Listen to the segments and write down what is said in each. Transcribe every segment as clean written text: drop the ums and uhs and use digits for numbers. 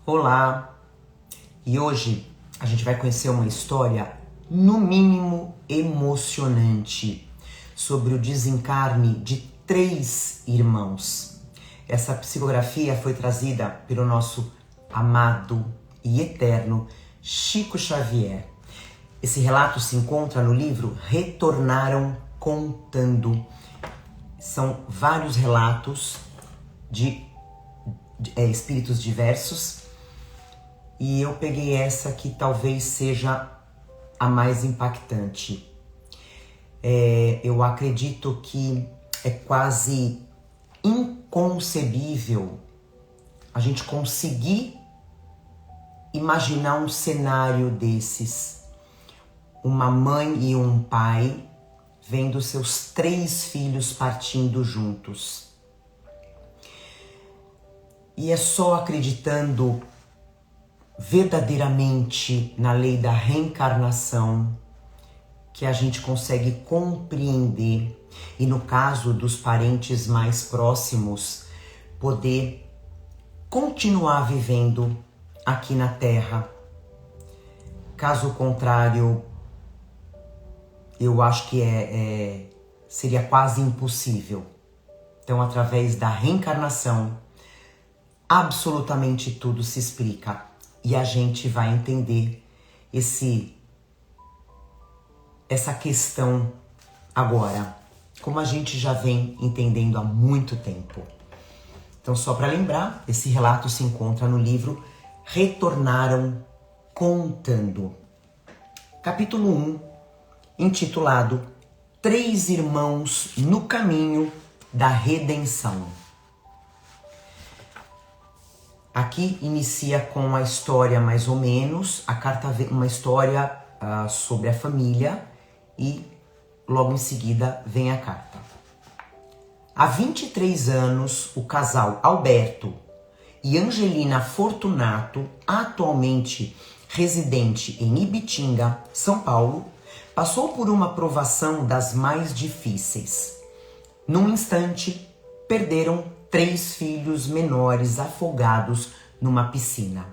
Olá! E hoje a gente vai conhecer uma história, no mínimo emocionante, sobre o desencarne de 3 irmãos. Essa psicografia foi trazida pelo nosso amado e eterno Chico Xavier. Esse relato se encontra no livro Retornaram Contando. São vários relatos de espíritos diversos. E eu peguei essa que talvez seja a mais impactante. Eu acredito que é quase inconcebível a gente conseguir imaginar um cenário desses. Uma mãe e um pai vendo seus 3 filhos partindo juntos. E é só acreditando verdadeiramente na lei da reencarnação que a gente consegue compreender, e no caso dos parentes mais próximos, poder continuar vivendo aqui na Terra. Caso contrário, eu acho que seria quase impossível. Então, através da reencarnação, absolutamente tudo se explica. E a gente vai entender essa questão agora, como a gente já vem entendendo há muito tempo. Então, só para lembrar, esse relato se encontra no livro Retornaram Contando. Capítulo 1, intitulado 3 Irmãos no Caminho da Redenção. Aqui inicia com a história mais ou menos, a carta uma história sobre a família e logo em seguida vem a carta. Há 23 anos, o casal Alberto e Angelina Fortunato, atualmente residente em Ibitinga, São Paulo, passou por uma provação das mais difíceis. Num instante, perderam 3 filhos menores afogados numa piscina.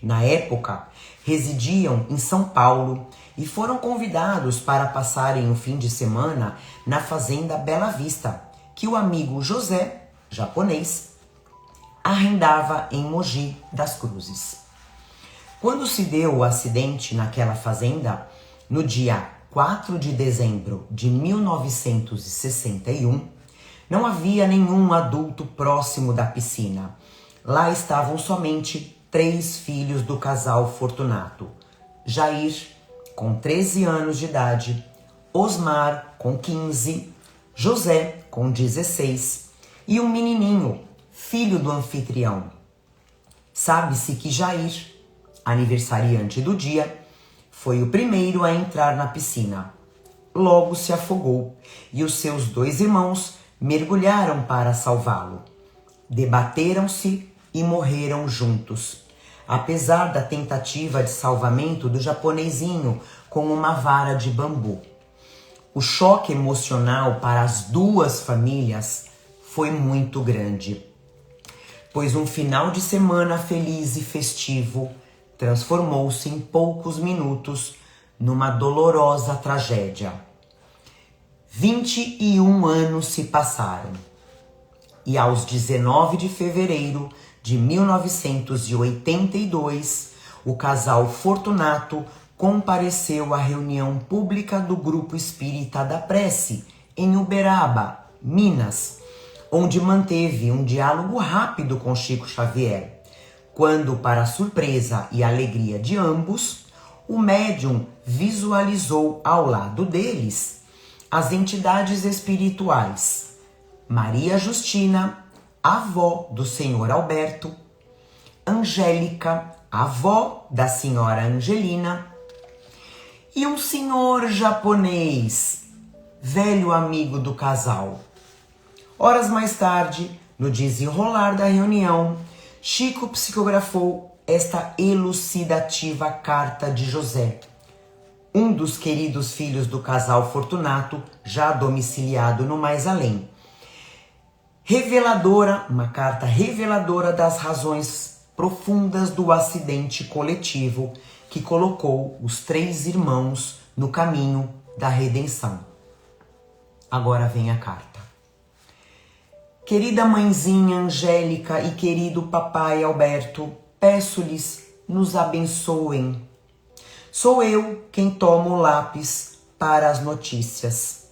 Na época, residiam em São Paulo e foram convidados para passarem um fim de semana na fazenda Bela Vista, que o amigo José, japonês, arrendava em Mogi das Cruzes. Quando se deu o acidente naquela fazenda, no dia 4 de dezembro de 1961, não havia nenhum adulto próximo da piscina. Lá estavam somente 3 filhos do casal Fortunato. Jair, com 13 anos de idade, Osmar, com 15, José, com 16, e um menininho, filho do anfitrião. Sabe-se que Jair, aniversariante do dia, foi o primeiro a entrar na piscina. Logo se afogou e os seus 2 irmãos mergulharam para salvá-lo. Debateram-se e morreram juntos, apesar da tentativa de salvamento do japonesinho com uma vara de bambu. O choque emocional para as 2 famílias foi muito grande, pois um final de semana feliz e festivo transformou-se em poucos minutos numa dolorosa tragédia. 21 anos se passaram e aos 19 de fevereiro de 1982, o casal Fortunato compareceu à reunião pública do Grupo Espírita da Prece em Uberaba, Minas, onde manteve um diálogo rápido com Chico Xavier, quando, para a surpresa e alegria de ambos, o médium visualizou ao lado deles as entidades espirituais Maria Justina, avó do senhor Alberto, Angélica, avó da senhora Angelina, e um senhor japonês, velho amigo do casal. Horas mais tarde, no desenrolar da reunião, Chico psicografou esta elucidativa carta de José, um dos queridos filhos do casal Fortunato, já domiciliado no mais além. Reveladora, uma carta reveladora das razões profundas do acidente coletivo que colocou os 3 irmãos no caminho da redenção. Agora vem a carta. Querida mãezinha Angélica e querido papai Alberto, peço-lhes, nos abençoem. Sou eu quem tomo o lápis para as notícias.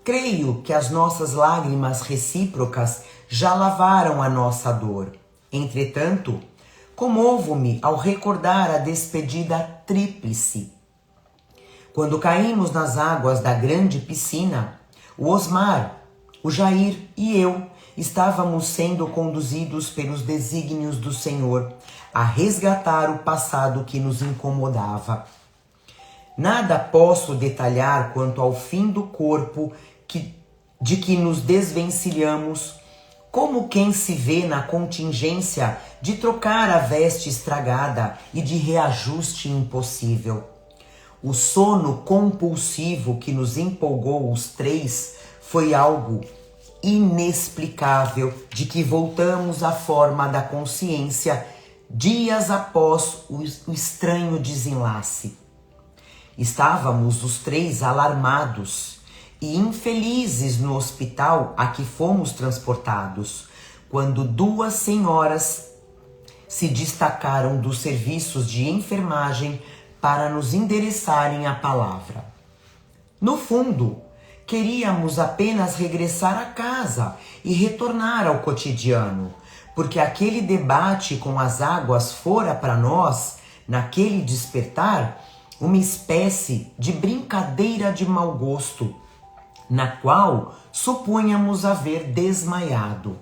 Creio que as nossas lágrimas recíprocas já lavaram a nossa dor. Entretanto, comovo-me ao recordar a despedida tríplice. Quando caímos nas águas da grande piscina, o Osmar, o Jair e eu estávamos sendo conduzidos pelos desígnios do Senhor a resgatar o passado que nos incomodava. Nada posso detalhar quanto ao fim do corpo de que nos desvencilhamos, como quem se vê na contingência de trocar a veste estragada e de reajuste impossível. O sono compulsivo que nos empolgou os 3 foi algo inexplicável de que voltamos à forma da consciência dias após o estranho desenlace. Estávamos os 3 alarmados e infelizes no hospital a que fomos transportados, quando 2 senhoras se destacaram dos serviços de enfermagem para nos endereçarem a palavra. No fundo, queríamos apenas regressar a casa e retornar ao cotidiano, porque aquele debate com as águas fora para nós, naquele despertar, uma espécie de brincadeira de mau gosto, na qual supunhamos haver desmaiado.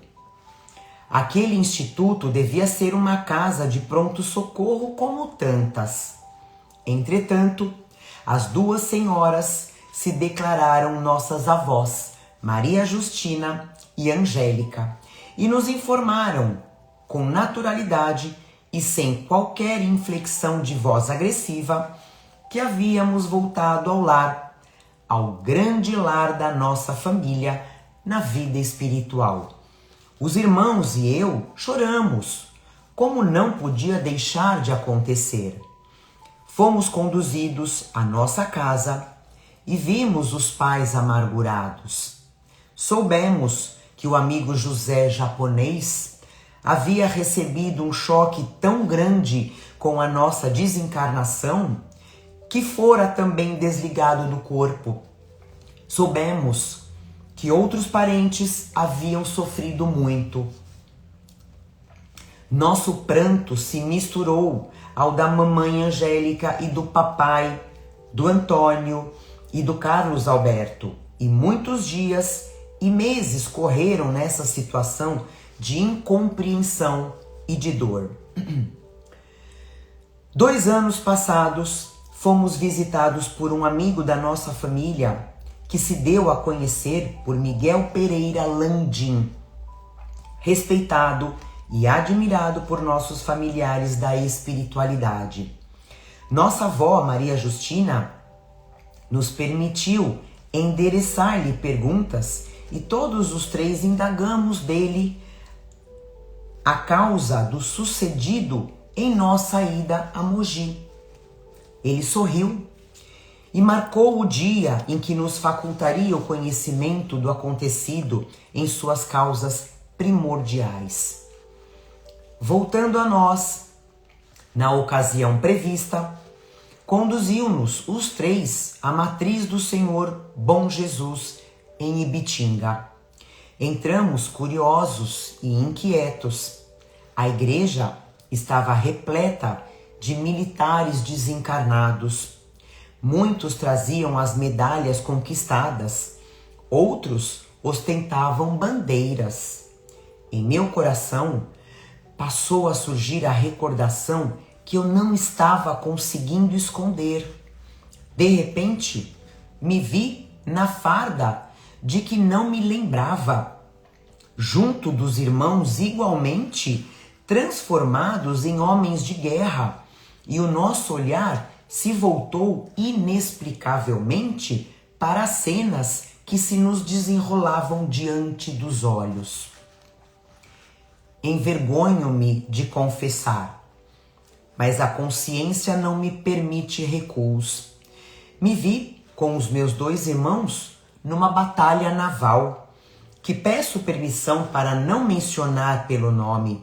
Aquele instituto devia ser uma casa de pronto-socorro como tantas. Entretanto, as 2 senhoras se declararam nossas avós, Maria Justina e Angélica, e nos informaram, com naturalidade e sem qualquer inflexão de voz agressiva, que havíamos voltado ao lar, ao grande lar da nossa família na vida espiritual. Os irmãos e eu choramos, como não podia deixar de acontecer. Fomos conduzidos à nossa casa e vimos os pais amargurados. Soubemos que o amigo José japonês havia recebido um choque tão grande com a nossa desencarnação que fora também desligado do corpo. Soubemos que outros parentes haviam sofrido muito. Nosso pranto se misturou ao da mamãe Angélica e do papai, do Antônio e do Carlos Alberto, e muitos dias e meses correram nessa situação de incompreensão e de dor. 2 anos passados, fomos visitados por um amigo da nossa família que se deu a conhecer por Miguel Pereira Landim, respeitado e admirado por nossos familiares da espiritualidade. Nossa avó, Maria Justina, nos permitiu endereçar-lhe perguntas e todos os 3 indagamos dele a causa do sucedido em nossa ida a Mogi. Ele sorriu e marcou o dia em que nos facultaria o conhecimento do acontecido em suas causas primordiais. Voltando a nós, na ocasião prevista, conduziu-nos os 3 à matriz do Senhor Bom Jesus em Ibitinga. Entramos curiosos e inquietos. A igreja estava repleta de militares desencarnados. Muitos traziam as medalhas conquistadas, outros ostentavam bandeiras. Em meu coração passou a surgir a recordação que eu não estava conseguindo esconder. De repente, me vi na farda de que não me lembrava, junto dos irmãos igualmente transformados em homens de guerra, e o nosso olhar se voltou inexplicavelmente para as cenas que se nos desenrolavam diante dos olhos. envergonho-me de confessar, mas a consciência não me permite recuos. Me vi com os meus 2 irmãos numa batalha naval, que peço permissão para não mencionar pelo nome,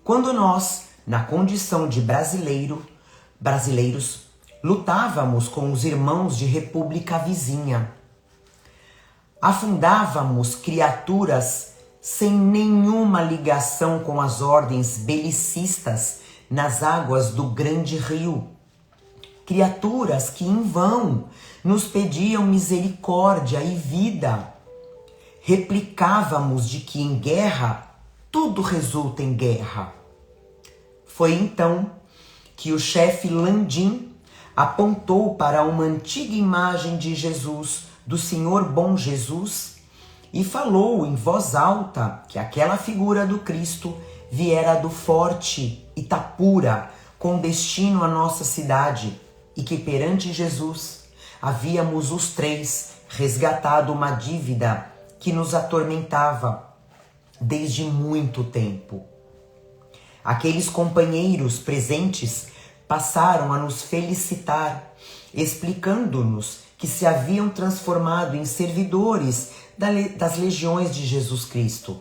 quando nós, na condição de brasileiros, lutávamos com os irmãos de república vizinha. Afundávamos criaturas sem nenhuma ligação com as ordens belicistas nas águas do grande rio. Criaturas que em vão nos pediam misericórdia e vida. Replicávamos de que em guerra tudo resulta em guerra. Foi então que o chefe Landim apontou para uma antiga imagem de Jesus, do Senhor Bom Jesus, e falou em voz alta que aquela figura do Cristo viera do forte Itapura, com destino à nossa cidade, e que perante Jesus havíamos os 3 resgatado uma dívida que nos atormentava desde muito tempo. Aqueles companheiros presentes passaram a nos felicitar, explicando-nos que se haviam transformado em servidores das legiões de Jesus Cristo.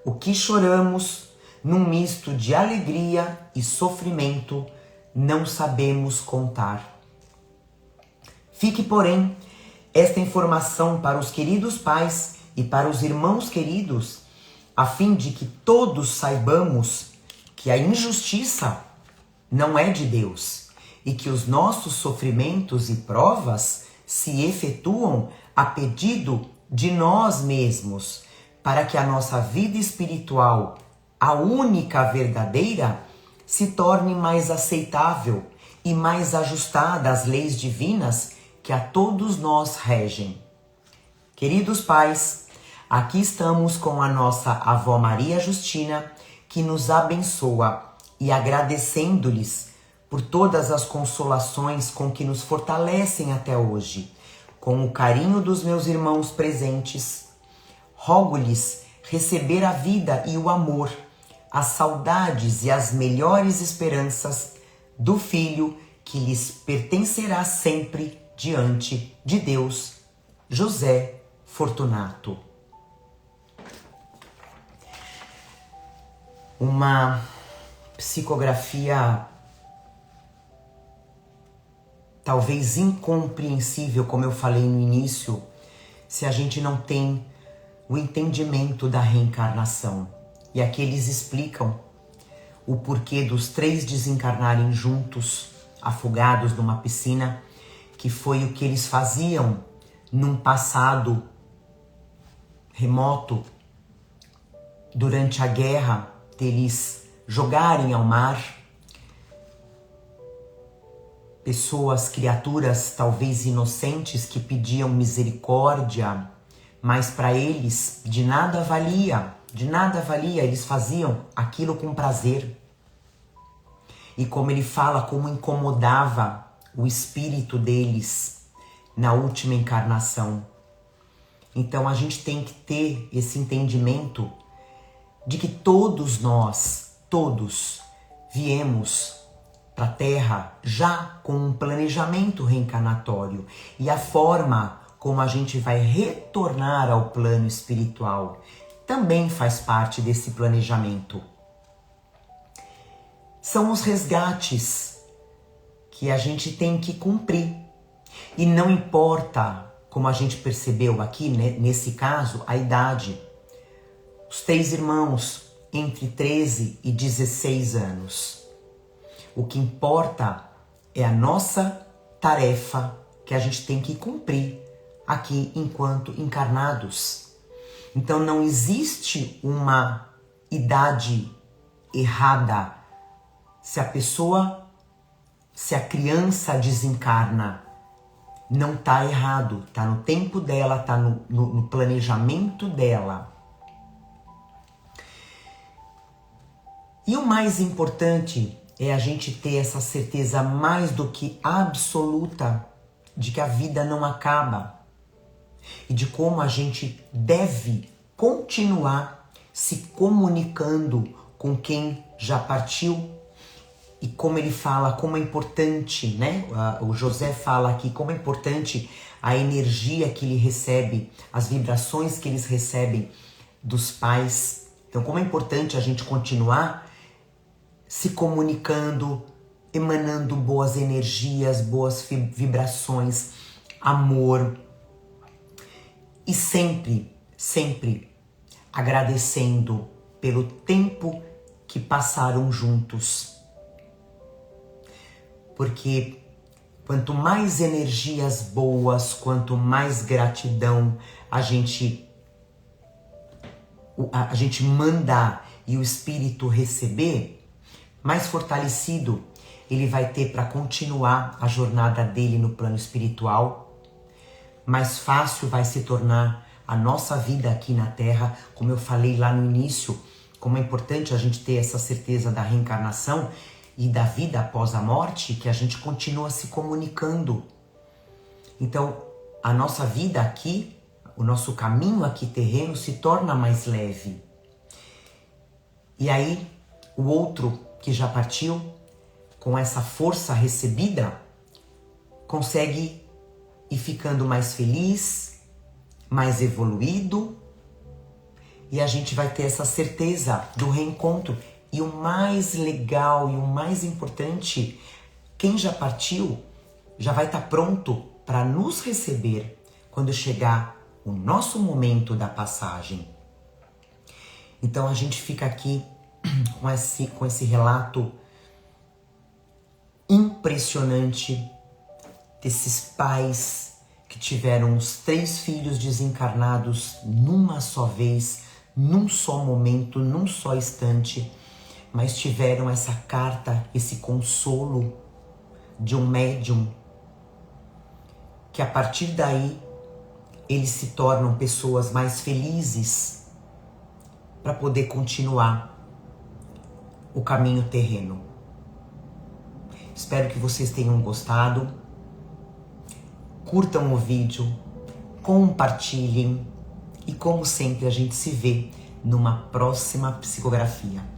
O que choramos, num misto de alegria e sofrimento, não sabemos contar. Fique, porém, esta informação para os queridos pais e para os irmãos queridos, a fim de que todos saibamos que a injustiça não é de Deus e que os nossos sofrimentos e provas se efetuam a pedido de nós mesmos, para que a nossa vida espiritual, a única verdadeira, se torne mais aceitável e mais ajustada às leis divinas que a todos nós regem. Queridos pais, aqui estamos com a nossa avó Maria Justina, que nos abençoa, e agradecendo-lhes por todas as consolações com que nos fortalecem até hoje. Com o carinho dos meus irmãos presentes, rogo-lhes receber a vida e o amor, as saudades e as melhores esperanças do Filho que lhes pertencerá sempre diante de Deus, José Fortunato. Uma psicografia talvez incompreensível, como eu falei no início, se a gente não tem o entendimento da reencarnação. E aqui eles explicam o porquê dos 3 desencarnarem juntos, afogados numa piscina, que foi o que eles faziam num passado remoto, durante a guerra, deles jogarem ao mar pessoas, criaturas talvez inocentes que pediam misericórdia, mas para eles de nada valia, eles faziam aquilo com prazer. E como ele fala, como incomodava o espírito deles na última encarnação. Então a gente tem que ter esse entendimento de que todos nós, viemos para a Terra já com um planejamento reencarnatório, e a forma como a gente vai retornar ao plano espiritual também faz parte desse planejamento. São os resgates que a gente tem que cumprir, e não importa, como a gente percebeu aqui, né, nesse caso, a idade. Os 3 irmãos entre 13 e 16 anos. O que importa é a nossa tarefa que a gente tem que cumprir aqui enquanto encarnados. Então não existe uma idade errada. Se a criança desencarna, não está errado, está no tempo dela, está no planejamento dela. E o mais importante é a gente ter essa certeza mais do que absoluta de que a vida não acaba e de como a gente deve continuar se comunicando com quem já partiu. E como ele fala, como é importante, né? O José fala aqui como é importante a energia que ele recebe, as vibrações que eles recebem dos pais. Então, como é importante a gente continuar se comunicando, emanando boas energias, boas vibrações, amor. E sempre, sempre agradecendo pelo tempo que passaram juntos. Porque quanto mais energias boas, quanto mais gratidão a gente mandar e o espírito receber, mais fortalecido ele vai ter para continuar a jornada dele no plano espiritual. Mais fácil vai se tornar a nossa vida aqui na Terra, como eu falei lá no início, como é importante a gente ter essa certeza da reencarnação e da vida após a morte, que a gente continua se comunicando. Então, a nossa vida aqui, o nosso caminho aqui terreno se torna mais leve. E aí, o outro que já partiu, com essa força recebida, consegue ir ficando mais feliz, mais evoluído, e a gente vai ter essa certeza do reencontro. E o mais legal e o mais importante, quem já partiu já vai estar pronto para nos receber quando chegar o nosso momento da passagem. Então a gente fica aqui com esse relato impressionante desses pais que tiveram os 3 filhos desencarnados numa só vez, num só momento, num só instante, mas tiveram essa carta, esse consolo de um médium, que a partir daí eles se tornam pessoas mais felizes para poder continuar o caminho terreno. Espero que vocês tenham gostado. Curtam o vídeo, compartilhem e, como sempre, a gente se vê numa próxima psicografia.